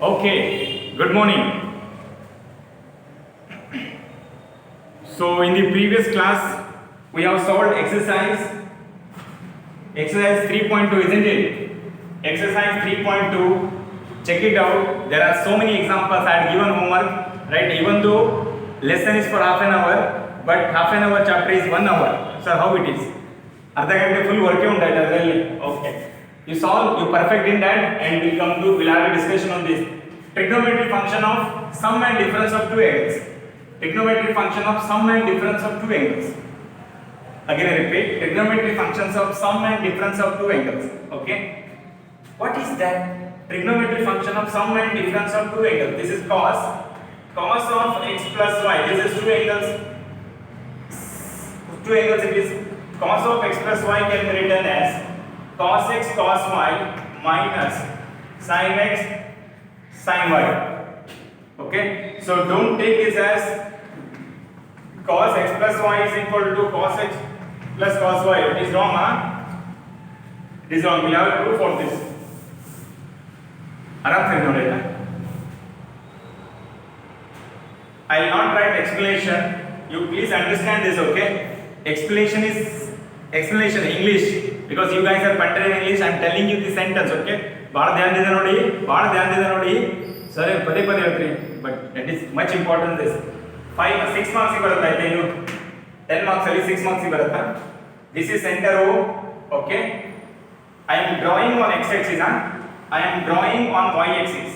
Okay, good morning. So in the previous class we have solved exercise 3.2, isn't it? Exercise 3.2. Check it out. There are so many examples. I had given homework, right? Even though lesson is for half an hour, but half an hour chapter is 1 hour. So how it is? ಅರ್ಧ ಗಂಟೆ full work ಉಂಟಾಯ್ತು ಅದರಲ್ಲಿ. Okay. You solve, you perfect in that, and we'll have a discussion on this. Trigonometric function of sum and difference of two angles. Trigonometric function of sum and difference of two angles. Again I repeat, trigonometric functions of sum and difference of two angles. Okay. What is that? Trigonometric function of sum and difference of two angles. This is cos of x plus y. This is two angles. Two angles it is. Cos of x plus y can be written as cos x cos y minus sin x sin y. Okay. So don't take this as cos x plus y is equal to cos x plus cos y. It is wrong, huh? It is wrong. We have a proof for this. आराम से नोटेगा. I will not write explanation. You please understand this, okay? Explanation English, because you guys are better in English. I am telling you the sentence, okay? ಭಾಳ ಧ್ಯಾನದಿಂದ ನೋಡಿ. ಸರಿ ಪದೇ ಹೇಳ್ತೀನಿ, but it is much important this. 6 marks ಬರುತ್ತೆ ಆಯ್ತಾ, ಇನ್ನು 10 marks ಅಲ್ಲಿ 6 marks ಬರುತ್ತಾ? This is center O, okay? I am drawing on x axis, I am drawing on y axis.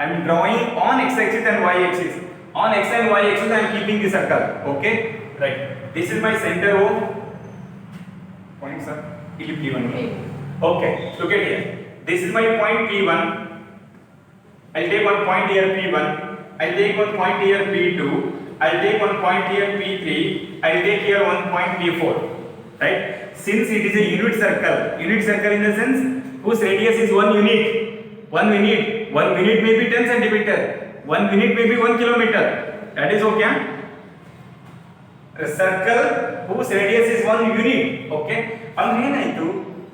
I am drawing on x axis and y axis. On x and y axis I am keeping the circle, okay? Right. This is my center O. Point, sir. P1. Okay. Look at here. This is my point P1. I'll take one point here P1. I'll take one point here P2. I'll take one point here P3. I'll take here one point P4. Right? Since it is a unit circle in the sense whose radius is 1 unit. 1 minute may be 10 centimeter. 1 minute may be 1 kilometer. That is okay. A circle whose radius is 1 unit. Okay. ಅಂದ್ರೆ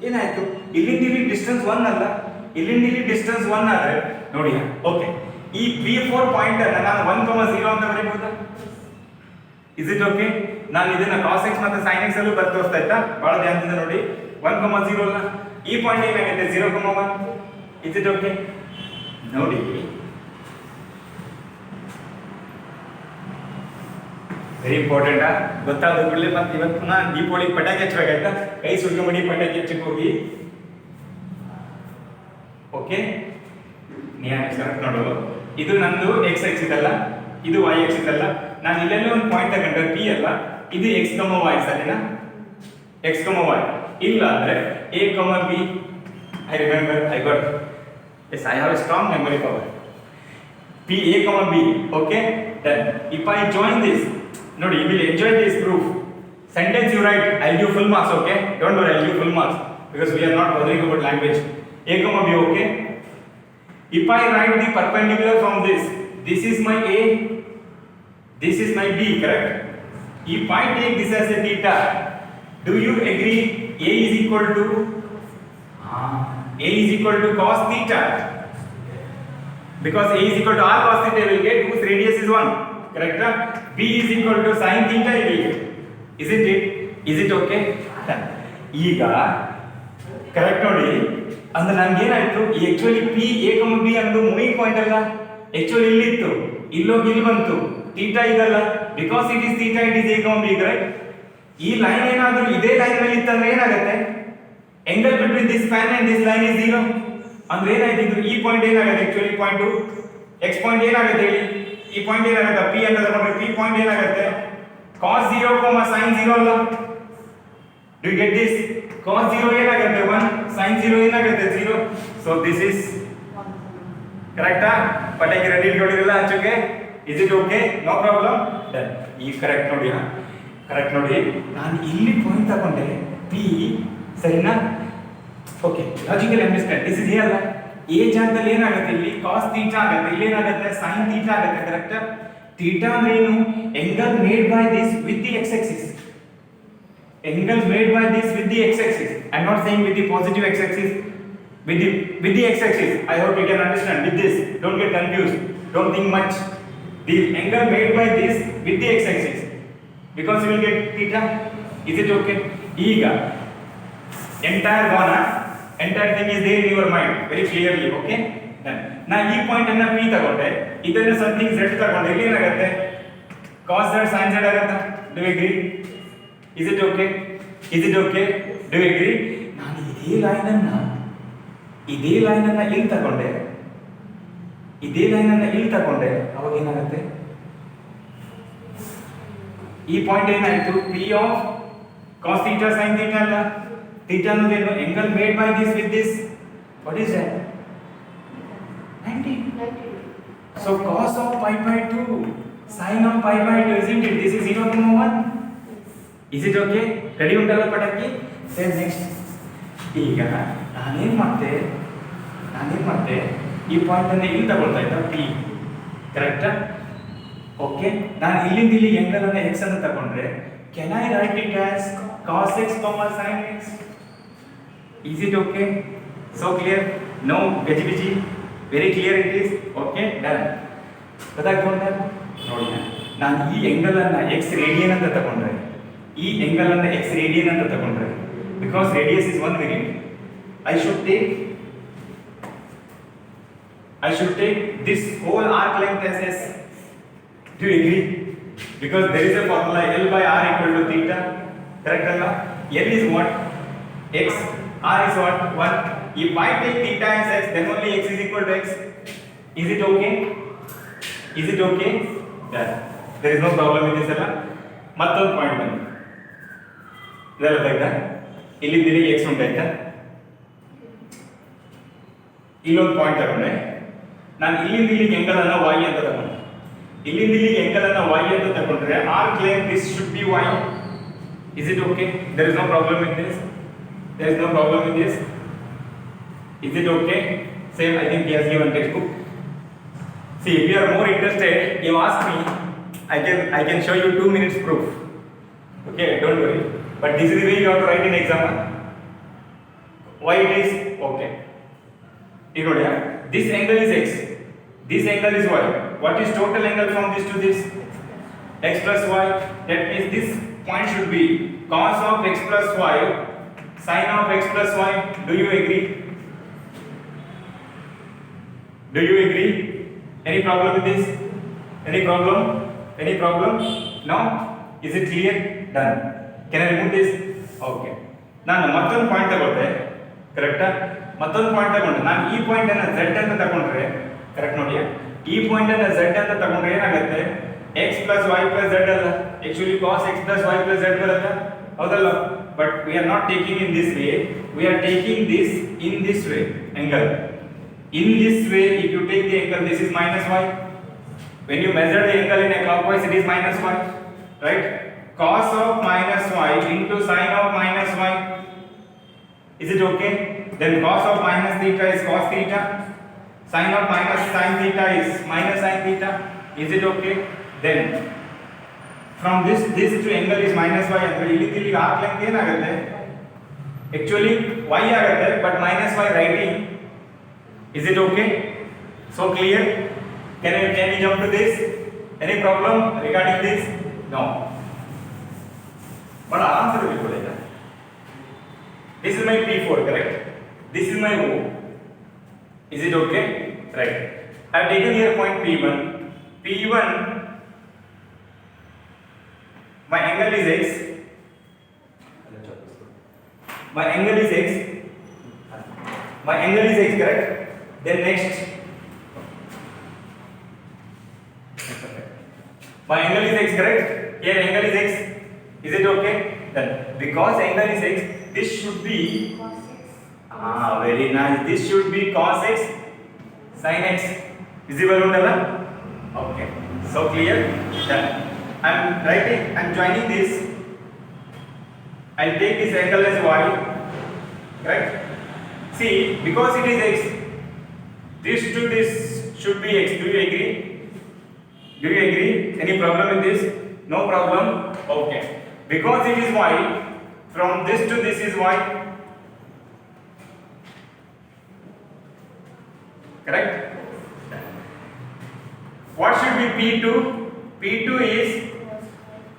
ಏನಾಯ್ತು ಇಲ್ಲಿ distance 1 ಅಲ್ಲ, ಇಲ್ಲಿ distance 1 ಆದ್ರೆ ನೋಡಿ. Okay, ಈ P4 point ಅನ್ನು ನಾನು 1,0 ಅಂತ ಬರೀಬಹುದಾ? Is it okay? ನಾನು ಇದನ್ನ cos x ಮತ್ತೆ sin x ಅಲ್ಲೂ ಬರ್ತಾ ಹೋಗ್ತಾ ಇತ್ತಾ? ಬಹಳ ಧ್ಯಾನದಿಂದ ನೋಡಿ. 1,0 ಅಲ್ಲ, ಈ ಪಾಯಿಂಟ್ ಏನಾಗುತ್ತೆ 0,1. Is it okay? ನೋಡಿ, ವೆರಿ ಇಂಪಾರ್ಟೆಂಟ್. ಗೊತ್ತಾದ ಕೂಡಲೇ ಮತ್ತೆ ಇವತ್ತು ಪುನಃ ದೀಪಾವಳಿ ಪಟಾಕಿ ಹಚ್ಚಬೇಕಾಯ್ತಾ? ಕೈ ಸುಟ್ಕೊಂಬಿಡಿ, ಪಟಾಕಿ ಹಚ್ಚಕ್ಕೆ ಹೋಗಿ. ಓಕೆ, ಕರೆಕ್ಟ್ ನೋಡು. ಇದು ನಂದು x ಆಕ್ಸಿಸ್ ಅಲ್ಲ, ಇದು y ಆಕ್ಸಿಸ್ ಅಲ್ಲ. ನಾನು ಇಲ್ಲೆಲ್ಲ ಒಂದು ಪಾಯಿಂಟ್ ತಗೊಂಡ್ರೆ P ಅಲ್ಲ, ಇದು x, y ಸರಿನಾ? x, y ಇಲ್ಲ ಅಂದ್ರೆ a, b. I remember, I got, yes, I have a strong memory power. P, a, b. Okay, then if I join this, no, you will enjoy this proof. Sentence you write, I'll give full marks, okay? Don't worry, I'll give full marks because we are not bothering about language. A, b, okay? If I write the perpendicular from this is my A, this is my B, correct? If I take this as a theta, do you agree A is equal to cos theta? Because A is equal to r cos theta will get, whose radius is 1. Correct? B is equal to sin theta you will get. Isn't it? Is it okay? ಈಗ correct ನೋಡಿ. ಅಂದ್ರೆ ನನಗೆ ಏನಾಯ್ತು, actually P, A, B ಅನ್ನೋದು moving point ಅಲ್ಲ, actually ಇಲ್ಲಿತ್ತು, ಇಲ್ಲೋಗಿ ಇಲ್ಲಿ ಬಂತು. Theta ಇದಲ್ಲ, because it is theta, it is A, B, correct? ಈ ಲೈನ್ ಏನಾದರೂ ಇದೇ ಲೈನ್ ಮೇಲೆ ಇತ್ತಂದ್ರೆ ಏನಾಗುತ್ತೆ? Angle between this span and this line is 0. ಅಂದ್ರೆ ಏನಾಯ್ತು, ಈ ಪಾಯಿಂಟ್ ಏನಾಗುತ್ತೆ, ಆಕ್ಚುಲಿ ಪಾಯಿಂಟ್ x ಪಾಯಿಂಟ್ ಏನಾಗುತ್ತೆ ಹೇಳಿ? ಈ ಪಾಯಿಂಟ್ ಏನಾಗುತ್ತೆ, P ಅಂತ ತಗೊಂಡ್ರೆ P ಪಾಯಿಂಟ್ ಏನಾಗುತ್ತೆ? cos 0, sin 0 ಅಲ್ಲ. Do you get this? cos 0 ಏನಾಗುತ್ತೆ 1, sin 0 ಏನಾಗುತ್ತೆ 0. So this is ಕರೆಕ್ಟಾ? ಪಟಾಕಿ ರೆಡಿ ಇಟ್ಕೊಂಡಿರಲ್ಲ ಹಚ್ಚೋಕೆ. Is it okay? No problem. Done. ಈ ಕರೆಕ್ಟ್ ನೋಡಿ, ಕರೆಕ್ಟ್ ನೋಡಿ. ನಾನು ಇಲ್ಲಿ ಪಾಯಿಂಟ್ ತಗೊಂಡೆ P, ಸರಿನಾ? Okay, logically understand. This is here. A ಜಾಗದಲ್ಲಿ ಏನಾಗುತ್ತೆ, ಇಲ್ಲಿ cos ಥೀಟಾ ಆಗುತ್ತೆ, ಇಲ್ಲಿ ಏನಾಗುತ್ತೆ sin ಥೀಟಾ ಆಗುತ್ತೆ, ಕರೆಕ್ಟ್? ಥೀಟಾ ಅಂದ್ರೆ ಏನು? angle made by this with the x axis. Angle made by this with the x axis. I am not saying with the positive x axis. with the x-axis. I hope you can understand. With this, don't get confused. Don't think much. The angle made by this with the x-axis, because you will get theta. Is it okay? Ega entire gone. Entire thing is there in your mind very clearly. Okay. ನಾ ಈ point ಅನ್ನ p ತಗೊಂಡೆ, ಇದನ್ನ something z ತಗೊಂಡೆ, ಇಲ್ಲಿ ಏನಾಗುತ್ತೆ cos z sin z ಆಗುತ್ತೆ. Do you agree? Is it okay? Is it okay? Do you agree? ನಾನು ಇದೇ ಲೈನ್ ಅನ್ನ ಇಲ್ಲಿ ತಗೊಂಡೆ, ಅವಾಗ ಏನಾಗುತ್ತೆ, ಈ ಪಾಯಿಂಟ್ ಏನಾಯ್ತು, p of cos theta sin theta ಅಲ್ಲ, theta ಅನ್ನೋದೇನು, angle made by this with this, what is that? 90. So cos of pi by 2 sin of pi by 2, isn't it? This is 0, 1. Is it okay? Ready ಉಂಟಲ್ಲ ಪಟಾಕಿ? Then next, ಈಗ ನಾನೇನ್ ಮಾಡ್ತೆ, ಈ point ಅನ್ನು ಇಲ್ಲಿ ತಗೊಳ್ತಾ ಇದ್ದ p, ಕರೆಕ್ಟಾ? ಓಕೆ, ನಾನು ಇಲ್ಲಿಂದ ಇಲ್ಲಿ angle ಅನ್ನು x ಅನ್ನು ತಗೊಂಡ್ರೆ, can I write it as cos x, sin x? Is it okay? So clear? No gajibiji? Very clear it is. Okay, done. ಗೊತ್ತಾಗ್ತಾ ಉಂಟಾ ನೋಡಿ, ನಾನು ಈ angle ಅನ್ನು x ರೇಡಿಯನ್ ಅಂತ ತಗೊಂಡ್ರೆ, because radius is 1 unit, I should take this whole arc length as s. Do you agree? Because there is a formula L by R equal to theta, correct alla? L is what? X, R is what? 1. If I take theta as x, then only x is equal to x. Is it okay? Yeah. There is no problem with this alla. ಮತ್ತೊಂದು point ಬನ್ನಿ, ಇದೆಲ್ಲ ಆಯ್ತಾ, ಇಲ್ಲಿಂದ x ಉಂಟಾಯ್ತಾ, ಇಲ್ಲೊಂದು point ತಗೊಂಡೆ, ನಾನು ಇಲ್ಲಿಂದ ಇಲ್ಲಿಗೆ angle ಅನ್ನು y ಅಂತ ತಗೊಂಡ್ರೆ, R claim this should be y. Is it okay? There is no problem with this. Is it okay? Same, I think he has given textbook. See, if you are more interested, you ask me, I can show you 2 minutes proof. Okay, don't worry. But this is the way you have to write in exam. Why it is? Okay. This angle is x. This angle is y. What is total angle from this to this? X plus y. That means this point should be cos of x plus y, sin of x plus y. Do you agree? Any problem with this? Any problem? No? Is it clear? Done. Can I remove this? Okay. ನಾನು ಮತ್ತೊಂದು point ತಗೊಳ್ತೆ, ಕರೆಕ್ಟಾ? ನಾನು ಈ point ಅನ್ನು z ಅಂತ ತಗೊಂಡ್ರೆ, correct ನೋಡಿ, ಈ ಪಾಯಿಂಟ್ ಅನ್ನು z ಅಂತ ತಗೊಂಡ್ರೆ ಏನಾಗುತ್ತೆ, x plus y plus z ಅಲ್ಲ, actually cos x plus y plus z ಬರುತ್ತೆ, ಹೌದಲ್ಲ? But we are not taking in this way, we are taking this in this way, angle. In this way, if you take the angle, this is minus y. When you measure the angle in a clockwise, it is minus y, right? Cos of minus y into sin of minus y. Is it okay? Then cos of minus theta is cos theta. Sin of minus sin theta is minus sin theta. Is it okay? Then from this to angle is minus y. ಅಂದ್ರೆ ಇಲ್ಲಿ arc length ಏನಾಗುತ್ತೆ? Actually y ಆಗುತ್ತೆ, but minus y writing. Is it okay? So clear? Can you jump to this? Any problem regarding this? No. But answer will be like this is my P4, correct? This is my O. Is it okay? Right. I have taken here point P1. P1, my angle is x. My angle is x, correct? Then next, my angle is x, correct? Here angle is x. Is it okay? Then because angle is x, this should be cos x. Very nice. This should be cos x sin x. Visible undala? Okay. So clear? Done. I'm joining this. I'll take this angle as y. Correct? See, because it is x, this to this should be x. Do you agree? Any problem with this? No problem? Okay. Because it is y, from this to this is y. Correct? What should be P2? P2 is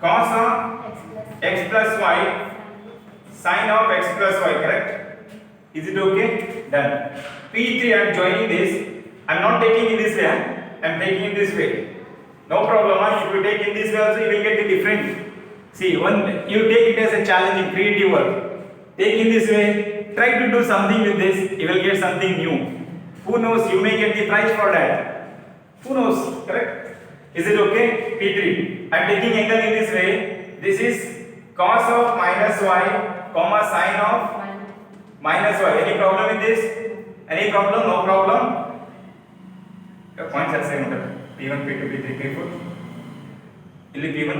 cos of x plus y sin of x plus y, correct? Is it okay? Done. P3 I am joining this. I am not taking in this way, I am taking in this way. No problem. If you take in this way also, you will get the different. See, when you take it as a challenging, creative work. Take in this way. Try to do something with this. You will get something new. Who knows? You may get the prize for that. Who knows? Correct? Is it okay? P3. I am taking angle in this way. This is cos of minus y, comma sin of minus y. Any problem with this? Any problem? No problem. Your points are same. P1, P2, P3, P4. Illi P1.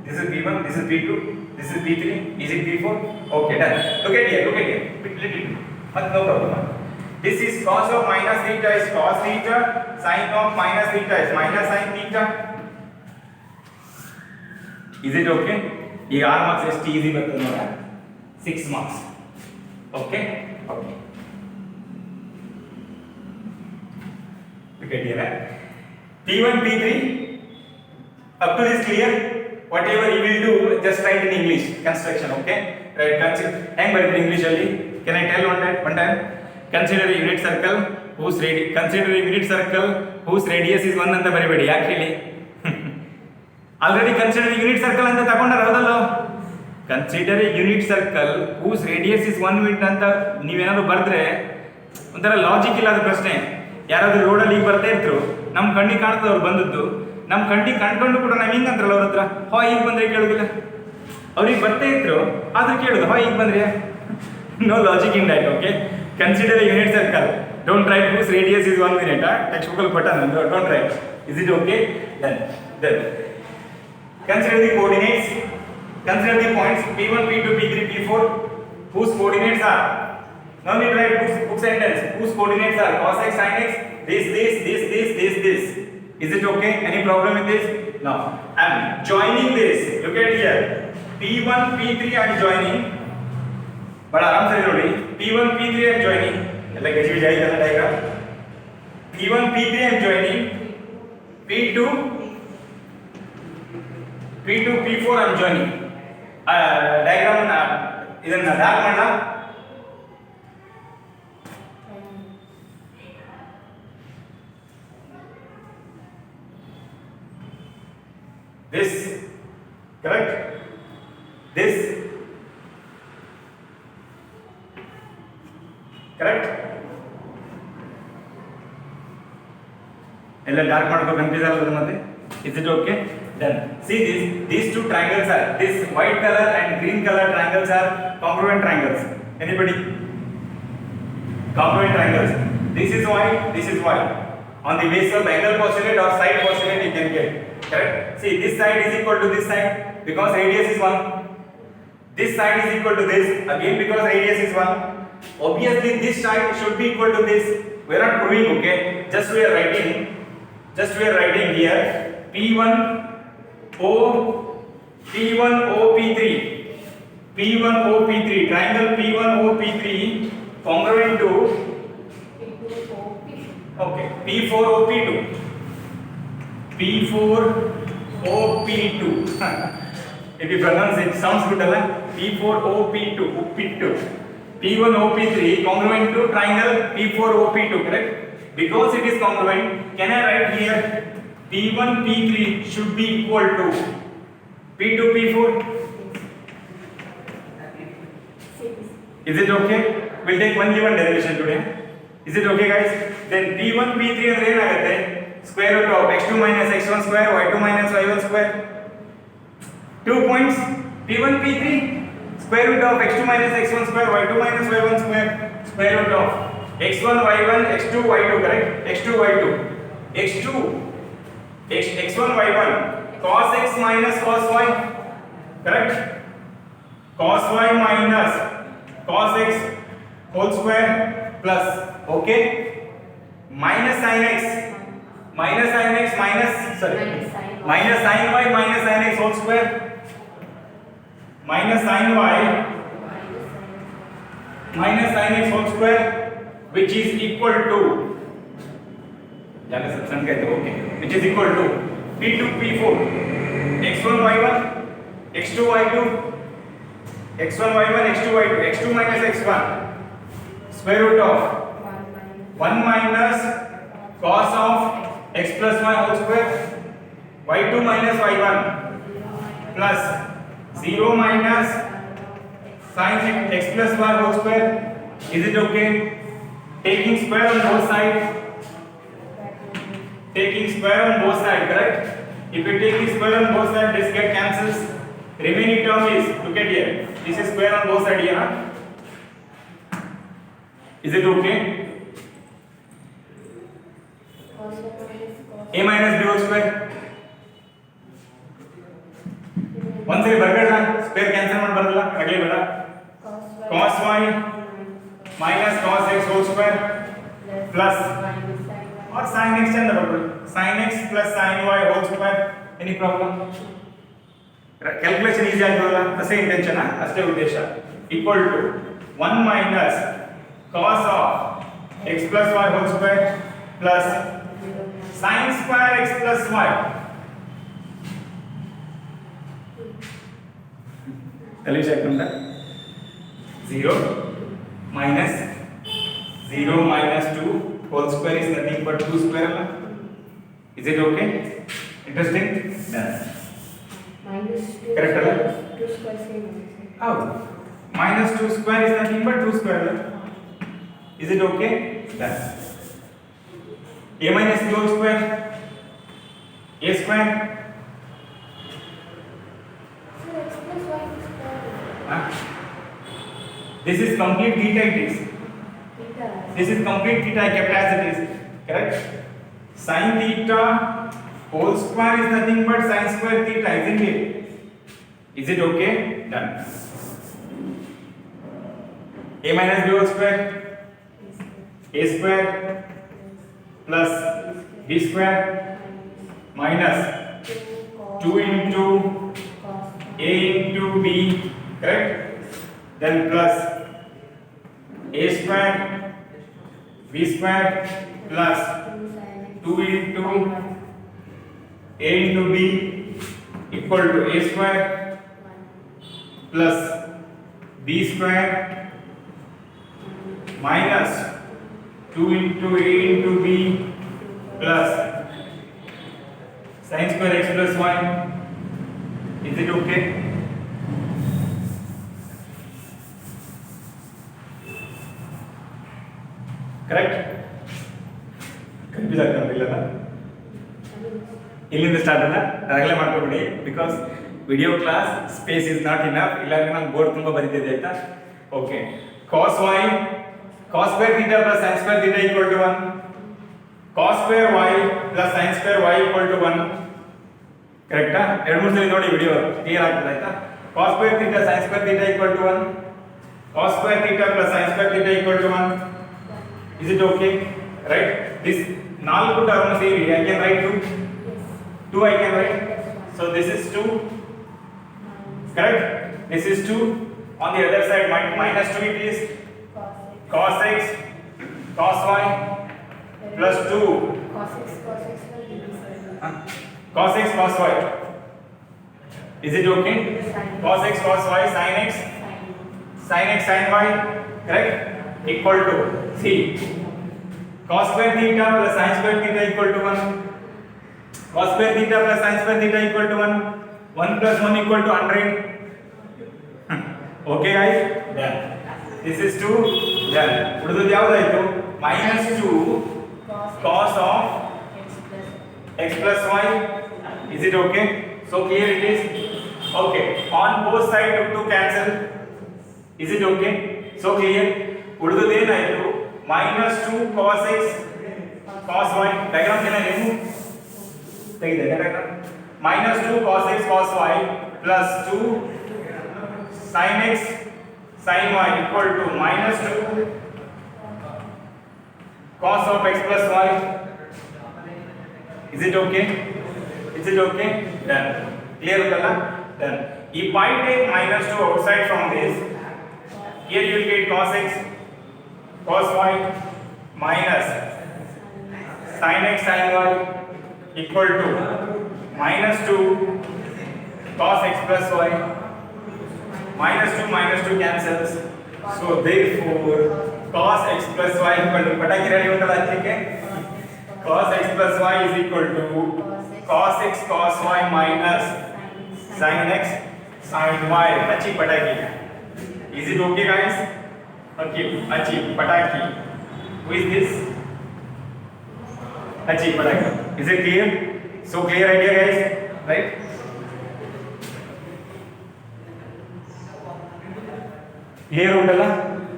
This is P1. This is P2. This is P3. Is it P4? Okay, done. Look at here. Look at here. Little bit. No problem. This is cos of minus theta is cos theta. Sin of minus theta is minus sin theta. Is it okay? ये 6 marks is easy बता दो ना. 6 marks. Okay? Okay. Look at here. P1, P3. Up to this clear? Whatever you will do, just write in English. Construction, okay? Right? Consider. Hang by English only. Can I tell one time? Consider a unit circle whose radius. Consider a unit circle whose radius is 1 anta baribedi. Actually, already consider a unit circle anta ತಗೊಂಡಾರ ಹೌದಲ್ಲ. Consider a unit circle whose radius is 1 meter ಅಂತ ನೀವೇನಾದ್ರು ಬರೆದ್ರೆ ಒಂಥರ logic ಇಲ್ಲದ ಪ್ರಶ್ನೆ. ಯಾರಾದ್ರೂ ರೋಡಲ್ಲಿ ಈಗ ಬರ್ತಾ ಇದ್ರು, ನಮ್ಮ ಕಣ್ಣಿಗೆ ಕಾಣ್ತದೆ ಅವ್ರು ಬಂದದ್ದು, ನಮ್ಮ ಕಣ್ಣಿಗೆ ಕಂಡ್ಕೊಂಡು ಕೂಡ ನಾವು ಹಿಂಗೆ ಅಂತಾರಲ್ಲ ಅವ್ರ ಹತ್ರ, ಹೋ ಈಗ ಬಂದ್ರೆ ಕೇಳೋದಿಲ್ಲ. ಅವ್ರಿಗೆ ಬರ್ತಾ ಇದ್ರು ಆದ್ರೂ ಕೇಳೋದು, ಹೋ ಈಗ ಬಂದ್ರೆ. No logic in that. Okay, consider a unit circle. Don't write whose radius is 1 meter. Textbook ಅಲ್ಲಿ ಕೊಟ್ಟಾನ, don't write. Is it okay? Then consider the coordinates. Consider the points P1, P2, P3, P4 whose coordinates are. Now we write book sentence whose coordinates are cos x, sin x, this. Is it okay? Any problem with this? No. I am joining this. Look at here. P1, P3 I am joining. But आराम से ನೋಡಿ. P1, P3 I am joining. ಎಲ್ಲ ಗಜಿಬಿಜಿ ಆಯ್ತಲ್ಲ diagram. P1, P3 I am joining. P2, P4 I am joining. Diagram ಇದನ್ನ dark ಮಾಡೋಣ. This, correct? This, correct? ಎಲ್ಲ dark ಮಾಡ್ಕೋ, confuse ಆಗೋದು ಮತ್ತೆ. Is it okay? Done. See these two triangles are, this white color and green color triangles are congruent triangles. Anybody? Congruent triangles. This is white, this is white. On the basis of angle postulate or side postulate you can get. Correct? See, this side is equal to this side because radius is 1. This side is equal to this again because radius is 1. Obviously this side should be equal to this. We are not proving, okay? Just we are writing here P1 O P3. P1 O P3 triangle P1 O P3 congruent to okay P4 O P2. P4 OP2. If you pronounce it, sounds good, right? P4 OP2. P1 OP3 congruent to triangle P4 OP2, correct? Because it is congruent, can I write here P1 P3 should be equal to P2 P4? Is it okay? We'll take one given derivation today. Is it okay, guys? Then P1 P3 ಅಂದ್ರೆ ಏನಾಗುತ್ತೆ? Square root of x2 minus x1 square, y2 minus y1 square. 2 points. P1 P3 square root of x2 minus x1 square, y2 minus y1 square. Square root of x1 y1 x2 y2, correct? x2 y2 x1 y1 cos x minus cos y, correct? Cos y minus cos x whole square plus, okay, minus sin x minus sin y minus sin x whole square minus sin y minus sin x whole square which is equal to ज्यादा सत्संग कहते हो okay which is equal to P2 P4 x1 y1 x2 y2 x1 y1 x2 y2 x2 minus x1 square root of 1 minus cos of x plus y whole square y2 minus y1 plus 0 minus sin x plus y whole square. Is it okay? Taking square on both sides. Taking square on both sides, correct? If you take the square on both sides, this get cancels. Remaining term is, look at here. This is square on both sides here. Huh? Is it okay? A minus b whole square. ಒಂದ್ಸರಿ ಬರ್ಬೇಡ square cancel ಮಾಡಿ ಬರಲ್ಲ ಆಗಲೇ ಬೇಡ cos y minus cos x whole square plus or sin x and double sin x plus sin y whole square. Any problem? Calculation easy ಆಯ್ತಲ್ಲ ಅಷ್ಟೇ intention ಅಷ್ಟೇ ಉದ್ದೇಶ equal to 1 minus cos of x plus y whole square plus sin square x plus y. Tell check on that. 0 minus 2 whole square is nothing but 2 square. Is it okay? Interesting? Done. Minus 2 Correct, square, 2 square same. How? Minus 2 square is nothing but 2 square. Is it okay? Done. A minus b whole square. A square. So x plus y square. This is complete theta it is. Theta. This is complete theta I kept as it is. Correct? Sin theta whole square is nothing but sin square theta, isn't it? Is it okay? Done. A minus b whole square. A square plus b square minus 2 into a into b, correct? Then plus a square b square plus 2 into a into b equal to a square plus b square minus 2 into a into b plus sin square x plus y. Is it okay? Correct? Confuse ಆಗ್ತಿಲ್ಲ ಇಲ್ಲಿಂದ start ಅಲ್ಲ ಆಗಲೇ ಮಾಡ್ಕೊಬಿಡಿ because video class space is not enough ಇಲ್ಲಾಂದ್ರೆ ನಾನು board ತುಂಬಾ ಬರೀತಿದ್ದೆ ಆಯ್ತಾ okay cos y cos square theta plus sin square theta equal to 1 cos square y plus sin square y equal to 1 ಕರೆಕ್ಟಾ ಎರಡು ಮೂರು ಸಲ ನೋಡಿ ವಿಡಿಯೋ ಕ್ಲಿಯರ್ ಆಗ್ತದೆ ಆಯ್ತಾ cos square theta sin square theta equal to 1 cos square theta plus sin square theta equal to 1. Is it okay? Right? This ನಾಲ್ಕು term ಸೇರಿ I can write 2 I can write. So this is 2. Correct? This is 2. On the other side minus 2 it is cos x cos y plus 2 cos x will be cos x cos y. Is it okay? Cos x cos y sin x sin y, correct? Equal to see cos square theta plus sin square theta equal to 1 cos square theta plus sin square theta equal to 1 plus 1 equal to 100. Okay guys, done. This is 2 done. ಉಳಿದದ್ದು ಯಾವುದಾಯಿತು minus 2 cos of x plus y. Is it okay? So clear it is. Okay, on both sides to cancel. Is it okay? So clear. ಉಳಿದದ್ದು ಏನಾಯಿತು minus 2 cos x cos y. Diagram ಏನ ನೀವು ತೆಗೆದಿದೆ diagram minus 2 cos x cos y plus 2 sin x sin y equal to minus 2 cos of x plus y. Is it okay? Is it okay? Done. Clear udalla? Done. If I take minus 2 outside from this, here you will get cos x cos y minus sin x sin y equal to minus 2 cos x plus y. Minus 2 cancels. So therefore cos x plus y equal to पता क्या ready होता है ठीक है cos x plus y is equal to cos x cos y minus sin x sin y. अच्छी पटाखी. Is it okay guys? Okay, अच्छी पटाखी. Who is this? अच्छी पटाखी. Is it clear? So clear idea guys, right? Clear ಉಂಟಲ್ಲ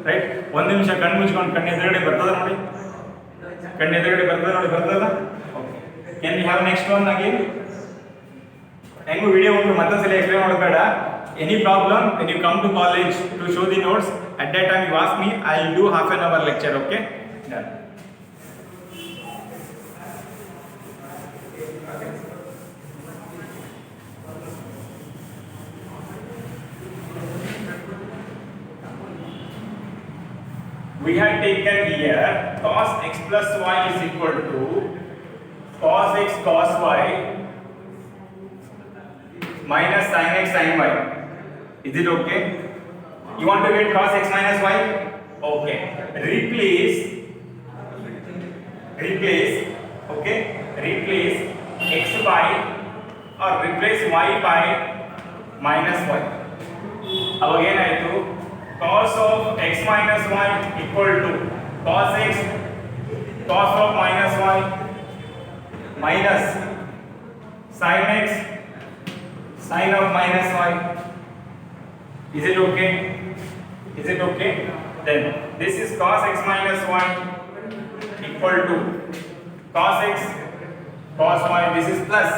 right ಒಂದು ನಿಮಿಷ ಕಣ್ಣು ಮುಚ್ಕೊಂಡು ಕಣ್ಣೆದುರುಗಡೆ ಬರ್ತದ ನೋಡಿ ಕಣ್ಣೆದುರುಗಡೆ ಬರ್ತದಲ್ಲ okay can we have next one again ಹೆಂಗು ವಿಡಿಯೋ ಉಂಟು ಮತ್ತೊಂದ್ಸಲ ಎಕ್ಸ್ಪ್ಲೇನ್ ಮಾಡಬೇಡ any problem when you come to college to show the notes at that time you ask me I will do half an hour lecture okay done we had taken here cos x plus y is equal to cos x cos y minus sin x sin y. Is it okay? You want to get cos x minus y? Okay. Replace okay, replace x by or replace y by minus y. अब ಏನಾಯಿತು cos of x minus y equal to cos x cos of minus y minus sin x sin of minus y. Is it okay? Is it okay? Then this is cos x minus y equal to cos x cos y. This is plus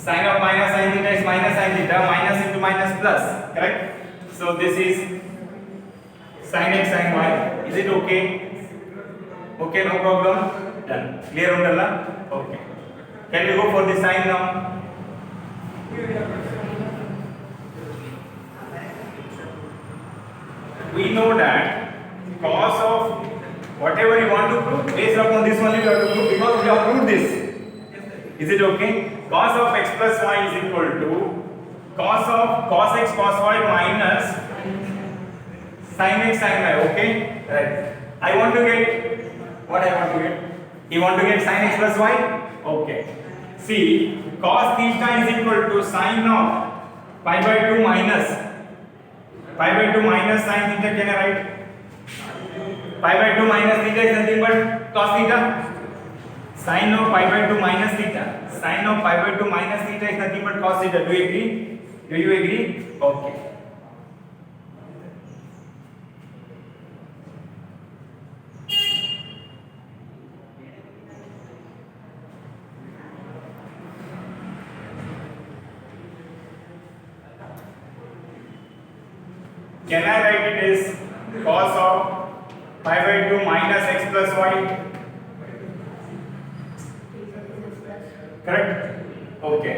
sin of minus sin theta is minus sin theta, minus into minus plus, correct? So this is sin x sin y. Is it okay? Okay, no problem. Done. Clear undalla? Okay. Can we go for the sign now? We know that cos of whatever you want to prove based upon this only you have to prove because we have proved this. Is it okay? Cos of x plus y is equal to cos of cos x cos y minus sin x sin y. Okay, right. I want to get what I want to get. You want to get sin x plus y? Okay. See, cos theta is equal to sin of pi by 2 minus sin theta. Can I write? Pi by 2 minus theta is nothing but cos theta. Sin of pi by 2 minus theta. Sin of pi by 2 minus theta is nothing but cos theta. Do you agree? Do you agree? Okay. Can I write it as cos of pi by 2 minus x plus y? Correct? Okay.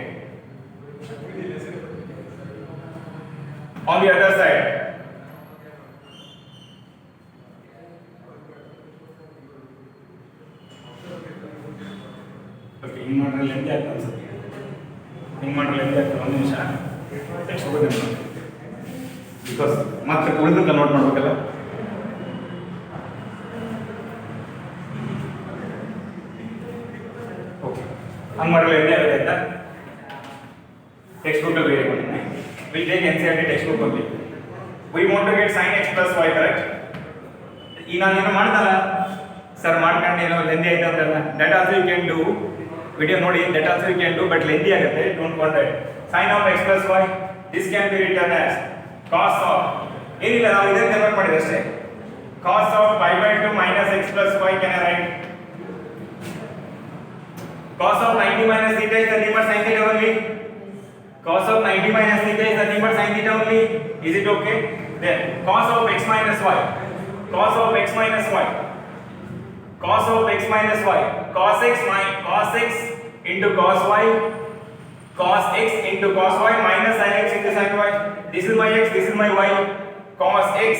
On the other side, okay, in model length at once. In model length at one ನಿಮಿಷ next ಹೋಗೋಣ because ಮತ್ತೆ ಉಳಿದು convert ಮಾಡಬೇಕಲ್ಲ. Okay ಹಂಗೆ ಮಾಡಲು ಎಲ್ಲಿ ಆಗುತ್ತೆ ಅಂತ ಟೆಕ್ಸ್ಟ್ ಬುಕ್ ಅಲ್ಲಿ ಹೇಳಿದ್ದೀನಿ. Will take NCERT text book ಅಲ್ಲಿ we want to get sin x plus y correct. ಈಗ ನಾನು ಏನೋ ಮಾಡ್ದಲ್ಲ ಸರ್ ಮಾಡ್ಕೊಂಡು ಏನೋ ಲೆಂದಿ ಆಯ್ತು ಅಂತಲ್ಲ that also you can do video ನೋಡಿ that also you can do but lengthy ಆಗುತ್ತೆ don't want that. sin of x plus y this can be written as cos of ಏನಿಲ್ಲ ನಾವು ಇದನ್ನ ಕನ್ವರ್ಟ್ ಮಾಡಿದ್ರೆ ಅಷ್ಟೇ cos of pi by 2 minus x plus y can I write cos of 90 minus theta is nothing but sin theta only. Cos of 90 minus theta is nothing but sin theta only. Is it okay? Then cos of x minus y cos of x minus y cos of x minus y cos x into cos y cos x into cos y minus sin x into sin y. This is my x, this is my y. Cos x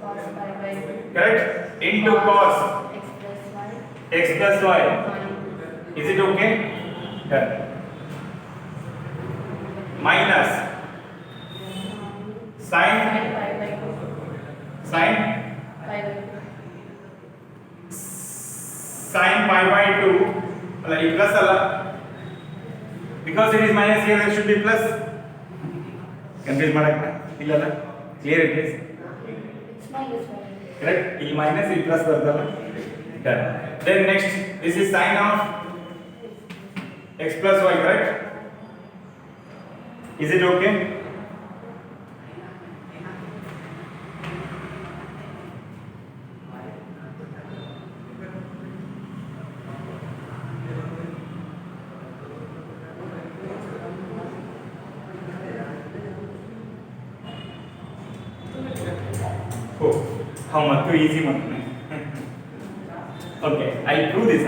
cos pi by 2 correct into cos x plus x plus y. Is it okay? Done. Minus sin sin sin pi by 2 ಅಲ್ಲ ಈ plus ಅಲ್ಲ because it is minus here it should be plus confuse ಮಾಡಕ್ಕೆ ಇಲ್ಲ ಅಲ್ಲ clear it is correct ಈ minus ಈ plus ಬರ್ತಲ್ಲ done then next this is sin of x plus y correct is it okay how much easy one okay I prove this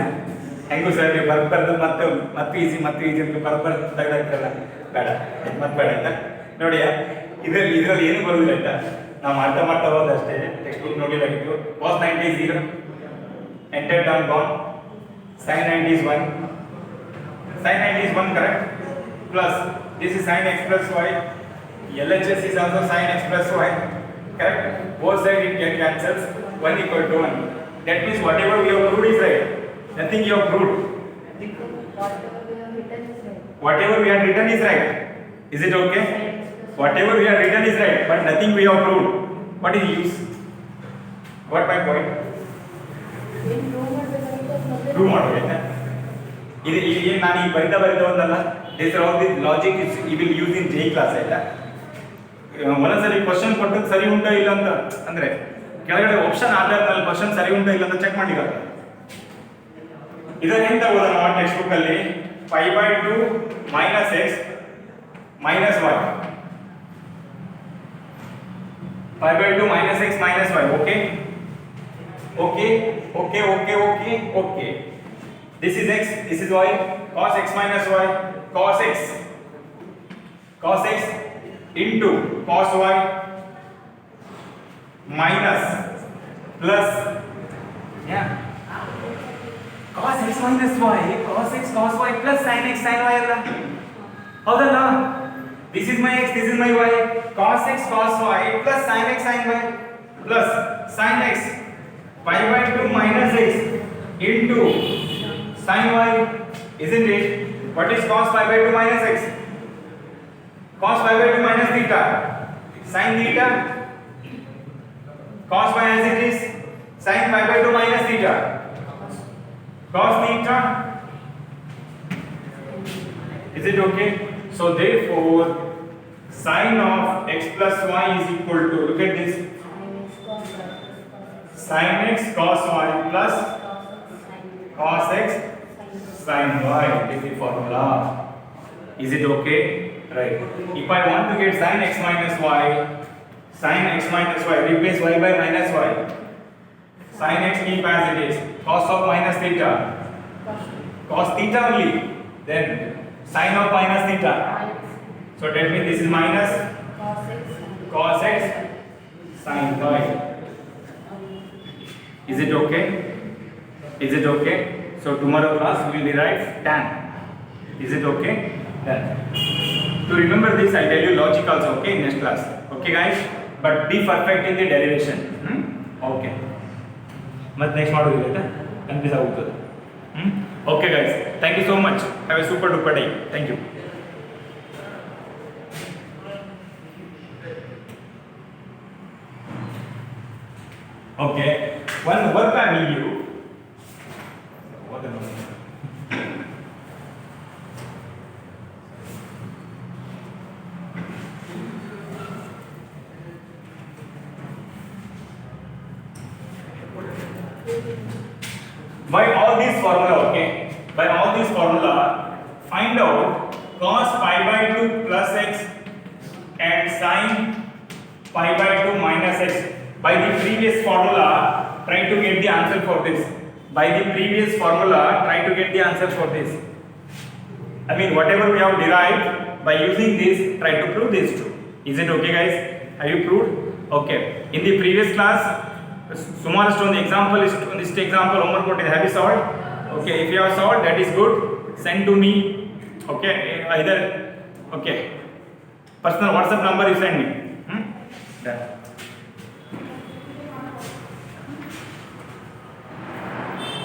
ಹೆಂಗು sir ನೀವು ಬರ್ಬಾರ್ದು ಮತ್ತೆ ಈಸಿ ಅಂತ ಬರ್ಬಾರ್ದು ತೆಗೆದಾಕ್ತಲ್ಲ ಬೇಡ ಮತ್ತೆ ಬೇಡ ಆಯ್ತಾ ನೋಡಿ ಇದರಲ್ಲಿ ಏನು ಬರೋದಿಲ್ಲ ಆಯ್ತಾ ನಾವು ಮಾಡ್ತಾ ಹೋದಷ್ಟೇ text book ನೋಡಿದಾಗಿತ್ತು cos 90 is 0 entire term gone sin 90 is 1 correct plus this is sin x plus y LHS is also sin x plus y correct both sides it get cancels 1 equal to 1 that means whatever we have proved is right nothing you have proved whatever we have written is right is it okay whatever we have written is right but nothing we have proved what is use what my point prove ಮಾಡಬೇಕು ಇದು ಇಲ್ಲಿ ನಾನು ಈ ಬರಿತಾ ಒಂದಲ್ಲ this all the logic is you will use in J class ಆಯ್ತಾ ಒಂದೊಂದ್ಸರಿ question ಕೊಟ್ಟದ್ದು ಸರಿ ಉಂಟೋ ಇಲ್ಲ ಅಂತ ಅಂದ್ರೆ ಕೆಳಗಡೆ ಆಪ್ಷನ್ ಆಧಾರದಲ್ಲಿ ಕ್ವಶನ್ ಸರಿ ಉಂಟೋ ಇಲ್ಲ ಅಂತ ಚೆಕ್ ಮಾಡಿರೋದು ಇದನ್ನ ಎಂತ ಓದೋಣ ನಮ್ಮ ಟೆಕ್ಸ್ಟ್ ಬುಕ್ ಅಲ್ಲಿ pi by 2 minus x minus y pi by 2 minus x minus y okay this is x this is y cos x minus y cos x into cos y minus plus cos x minus y cos x cos y plus sin x sin y ಅಲ್ಲ ಹೌದಲ್ಲ this is my x this is my y cos x cos y plus sin x sin y plus sin x pi by 2 minus x into sin y isn't it what is cos pi by 2 minus x cos pi by 2 minus theta sin theta cos y as it is sin pi by 2 minus theta cos theta is it okay so therefore sin of x plus y is equal to look at this sin x cos y plus cos x sin y is the formula is it okay right if I want to get sin x minus y replace y by minus y sin x keep as it is cos of minus theta cos theta only then sin of minus theta so that means this is minus cos x sin y is it okay so tomorrow class we will derive tan is it okay then to remember this I tell you logic also okay in next class okay guys but be perfect in the derivation okay ಮತ್ತೆ next ಮಾಡೋದಿಲ್ಲ ಆಯ್ತಾ confuse ಆಗುತ್ತದೆ okay guys thank you so much have a super duper day thank you okay one work I will you by all these formula okay by all these formula find out cos pi by 2 plus x and sin pi by 2 minus x by the previous formula try to get the answer for this by the previous formula try to get the answer for this I mean whatever we have derived by using this try to prove this too is it okay guys have you proved okay in the previous class ಸುಮಾರಷ್ಟು ಒಂದು example ಇಷ್ಟು ಒಂದಿಷ್ಟು example homework ಕೊಟ್ಟಿದೆ. Have you solve? Okay, if you have solve that is good. Send to me. Okay, either okay, personal WhatsApp number you send me. Done.